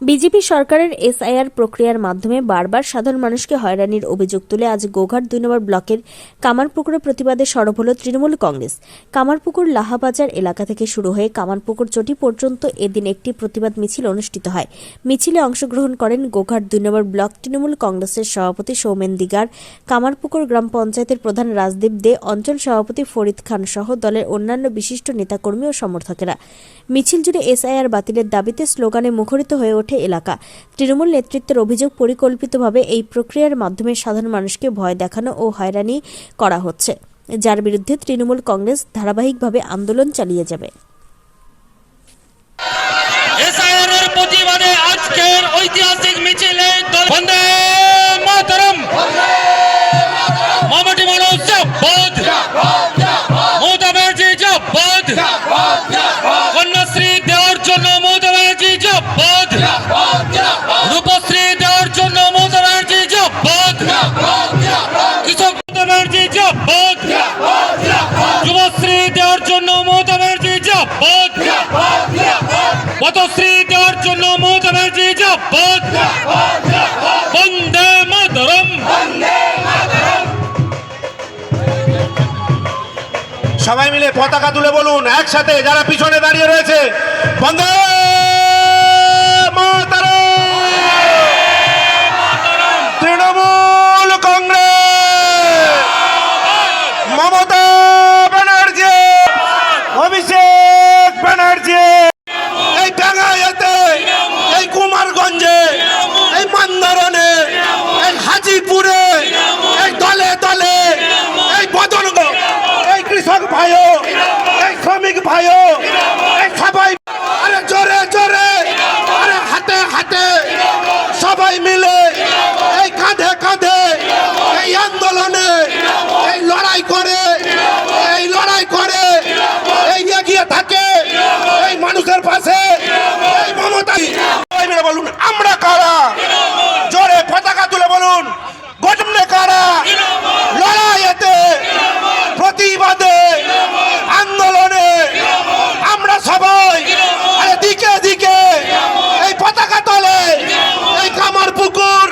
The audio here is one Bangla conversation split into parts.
বিজেপি সরকারের এসআইআর প্রক্রিয়ার মাধ্যমে বারবার সাধারণ মানুষকে হয়রানির অভিযোগ তুলে আজ গোঘাট ২ নম্বর ব্লকের কামারপুকুরে প্রতিবাদে সরব হল তৃণমূল কংগ্রেস। কামারপুকুর লাহাবাজার এলাকা থেকে শুরু হয়ে কামারপুকুর চটি পর্যন্ত এদিন একটি প্রতিবাদ মিছিল অনুষ্ঠিত হয়। মিছিলে অংশগ্রহণ করেন গোঘাট ২ নম্বর ব্লক তৃণমূল কংগ্রেসের সভাপতি সৌমেন দিগার, কামারপুকুর গ্রাম পঞ্চায়েতের প্রধান রাজদীপ দে, অঞ্চল সভাপতি ফরিদ খান সহ দলের অন্যান্য বিশিষ্ট নেতাকর্মী ও সমর্থকেরা। মিছিল জুড়ে এসআইআর বাতিলের দাবিতে স্লোগানে মুখরিত হয়ে ওঠে এলাকা। তৃণমূল নেতৃত্বের অভিযোগ, পরিকল্পিতভাবে এই প্রক্রিয়ার মাধ্যমে সাধারণ মানুষকে ভয় দেখানো ও হয়রানি করা হচ্ছে, যার বিরুদ্ধে তৃণমূল কংগ্রেস ধারাবাহিকভাবে আন্দোলন চালিয়ে যাবে। এসআইআরের প্রতিবাদে আজকের ঐতিহাসিক মিছিলে বন্দে মাতরম, মমতা মানুষ জিন্দাবাদ, মমতা ব্যানার্জি জিন্দাবাদ, কন্যাশ্রী দেওয়ার জন্য মমতা ব্যানার্জি জিন্দাবাদ, রূপশ্রী দেওয়ার জন্য মমতা ব্যানার্জি জিন্দাবাদ, কৃষক মমতা ব্যানার্জি জিন্দাবাদ, যুবশ্রী দেওয়ার জন্য মমতা ব্যানার্জি জিন্দাবাদ, পথশ্রী দেওয়ার জন্য মমতা ব্যানার্জি জিন্দাবাদ, বন্দে মাতরম। সবাই মিলে পতাকা তুলে বলুন একসাথে, যারা পিছনে দাঁড়িয়ে রয়েছে, বন্দে মাতরম। তৃণমূল কংগ্রেস, মমতা ব্যানার্জি, অভিষেক ব্যানার্জি, এই টাঙ্গাইলে, এই কুমারগঞ্জে, এই মন্দারণে, এই হাজিপুরে, এই দলে দলে, এই বদনগঞ্জ, এই কৃষক ভাইও, এই শ্রমিক ভাইও, এই সবাই আরে জোরে জোরে, আরে হাতে হাতে সবাই মিলে এই কাঁধে কাঁধে এই আন্দোলনে এই লড়াই করে, এই লড়াই করে, এই এগিয়ে থাকে এই মানুষের পাশে, এই মমতা। সবাই মিলে বলুন আমরা কারা, জোরে পতাকা তুলে বলুন গঠনে কারা, লড়াইতে, প্রতিবাদে, আন্দোলনে আমরা সবাই আরে দিকে দিকে এই পতাকা তলে, এই কামারপুকুর।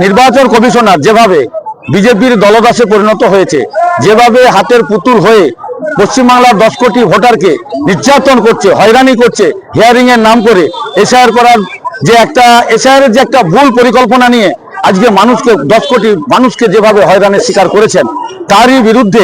নির্বাচন কমিশনার যেভাবে বিজেপির দলদাসে পরিণত হয়েছে, যেভাবে হাতের পুতুল হয়ে পশ্চিমবাংলার 10 কোটি ভোটারকে নির্যাতন করছে, হয়রানি করছে, হিয়ারিং এর নাম করে এসআইআর করার যে একটা এসআইআর যে একটা ভুল পরিকল্পনা নিয়ে আজকে মানুষকে 10 কোটি মানুষকে যেভাবে হয়রানির শিকার করেছেন, তারই বিরুদ্ধে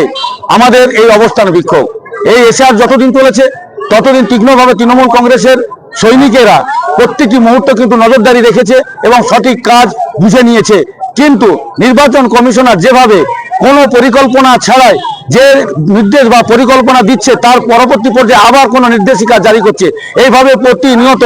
আমাদের এই অবস্থান বিক্ষোভ। এই এসআইআর যতদিন চলেছে ততদিন তীক্ষ্ণভাবে তৃণমূল কংগ্রেসের সৈনিকেরা প্রত্যেকটি মুহূর্ত কিন্তু নজরদারি রেখেছে এবং সঠিক কাজ বুঝে নিয়েছে। কিন্তু নির্বাচন কমিশনার যেভাবে কোনো পরিকল্পনা ছাড়াই যে নির্দেশ বা পরিকল্পনা দিচ্ছে, তার পরবর্তী পর্যায়ে আবার কোনো নির্দেশিকা জারি করছে, এইভাবে প্রতিনিয়ত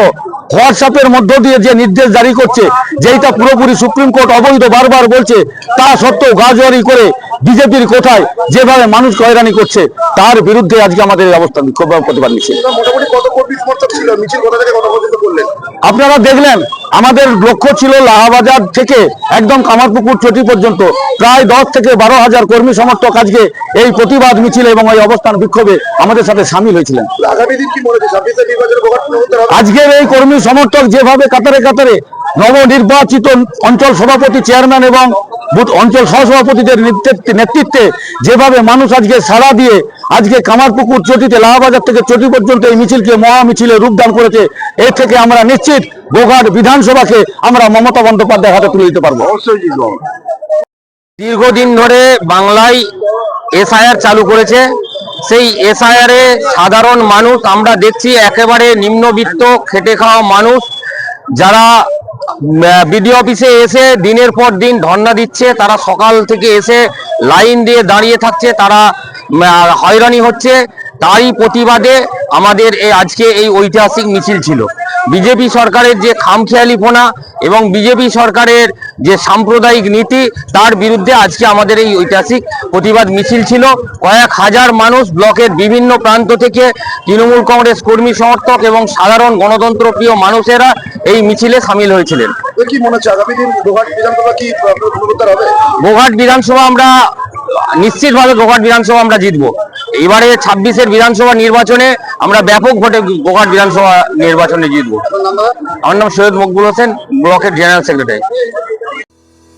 হোয়াটসঅ্যাপের মধ্য দিয়ে যে নির্দেশ জারি করছে, যেটা পুরোপুরি সুপ্রিম কোর্ট অবৈধ বারবার বলছে, তা সত্ত্বেও গাজোয়ারি করে বিজেপির কোঠায় যেভাবে মানুষকে হয়রানি করছে, তার বিরুদ্ধে আজকে আমাদের এই অবস্থান বিক্ষোভ প্রতিবাদ মিছিল। মোটামুটি কত কর্মী সমর্থক ছিল? মিছিল কোথা থেকে কত পর্যন্ত করলেন? আপনারা দেখলেন আমাদের লক্ষ্য ছিল লাহাবাজার থেকে একদম কামারপুকুর চটি পর্যন্ত প্রায় 10 থেকে 12 হাজার কর্মী সমর্থক আজকে এই প্রতিবাদ মিছিল এবং এই অবস্থান বিক্ষোভে আমাদের সাথে সামিল হয়েছিলেন। আগামী দিন কি মনে হচ্ছে 26 নির্বাচনে গোঘাট পুনরুদ্ধার হবে? আজকের এই কর্মী সমর্থক যেভাবে কাতারে কাতারে নবনির্বাচিত অঞ্চল সভাপতি, চেয়ারম্যান এবং বুথ অঞ্চল সহসভাপতিদের নেতৃত্বে যেভাবে মানুষ আজকে সাড়া দিয়ে আজকে কামারপুকুর চটিতে লাহাবাজার থেকে চটি পর্যন্ত এই মিছিলকে মহা মিছিলে রূপদান করেছে, এর থেকে আমরা নিশ্চিত গোঘাট বিধানসভাকে আমরা মমতা বন্দ্যোপাধ্যায়ের হাতে তুলে দিতে পারবো। দীর্ঘদিন ধরে বাংলায় এসআইআর চালু করেছে। সেই এসআইআর এ সাধারণ মানুষ আমরা দেখছি একেবারে নিম্নবিত্ত খেটে খাওয়া মানুষ, যারা বিডিও অফিসে এসে দিনের পর দিন ধর্ণা দিচ্ছে, তারা সকাল থেকে এসে লাইন দিয়ে দাঁড়িয়ে থাকছে, তারা হয়রানি হচ্ছে। তারই প্রতিবাদে আমাদের আজকে এই ঐতিহাসিক মিছিল ছিল। বিজেপি সরকারের যে খামখেয়ালিপনা এবং বিজেপি সরকারের যে সাম্প্রদায়িক নীতি, তার বিরুদ্ধে আজকে আমাদের এই ঐতিহাসিক প্রতিবাদ মিছিল ছিল। কয়েক হাজার মানুষ ব্লকের বিভিন্ন প্রান্ত থেকে তৃণমূল কংগ্রেস কর্মী সমর্থক এবং সাধারণ গণতন্ত্র প্রিয় মানুষেরা এই মিছিলে সামিল হয়েছিলেন। কি মনে হচ্ছে আগামী দিন গোঘাট বিধানসভা কি পুনরুদ্ধার হবে? গোঘাট বিধানসভা আমরা নিশ্চিতভাবে গোঘাট বিধানসভা আমরা জিতবো। এবারে 26-এর বিধানসভা নির্বাচনে আমরা ব্যাপক ভোটে গোঘাট বিধানসভা নির্বাচনে জিতবো। আমার নাম সৈয়দ মকবুল হোসেন, ব্লকের জেনারেল সেক্রেটারি।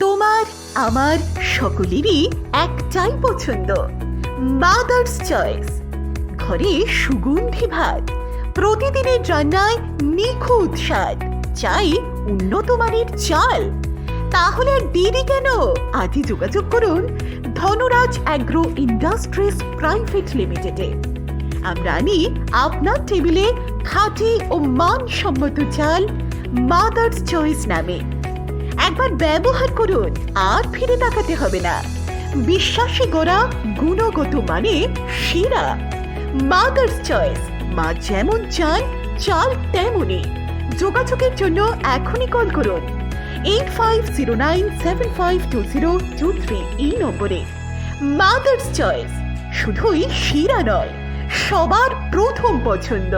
তোমার আমার সকলেরই একটাই পছন্দ, মাদার্স চয়েস। ঘরে সুগন্ধি ভাত, প্রতিদিনের রান্নায় নিখুঁত স্বাদ, চাই উন্নত মানের চাল। তাহলে আর দেরি কেন? আজই যোগাযোগ করুন ধনরাজ অ্যাগ্রো ইন্ডাস্ট্রিজ প্রাইভেট লিমিটেডে। আমরা আনি আপনার টেবিলে খাঁটি ও মানসম্মত চাল মাদার্স চয়েস নামে। একবার ব্যবহার করুন, আর ফিরে তাকাতে হবে না। বিশ্বাসে গড়া গুণগত মানে সেরা মাদার্স চয়েস। মা যেমন চান, চাল তেমনই। যোগাযোগের জন্য এখনই কল করুন 8509752023 এই নম্বরে। মাদার্স চয়েস শুধুই সেরা নয়, সবার প্রথম পছন্দ।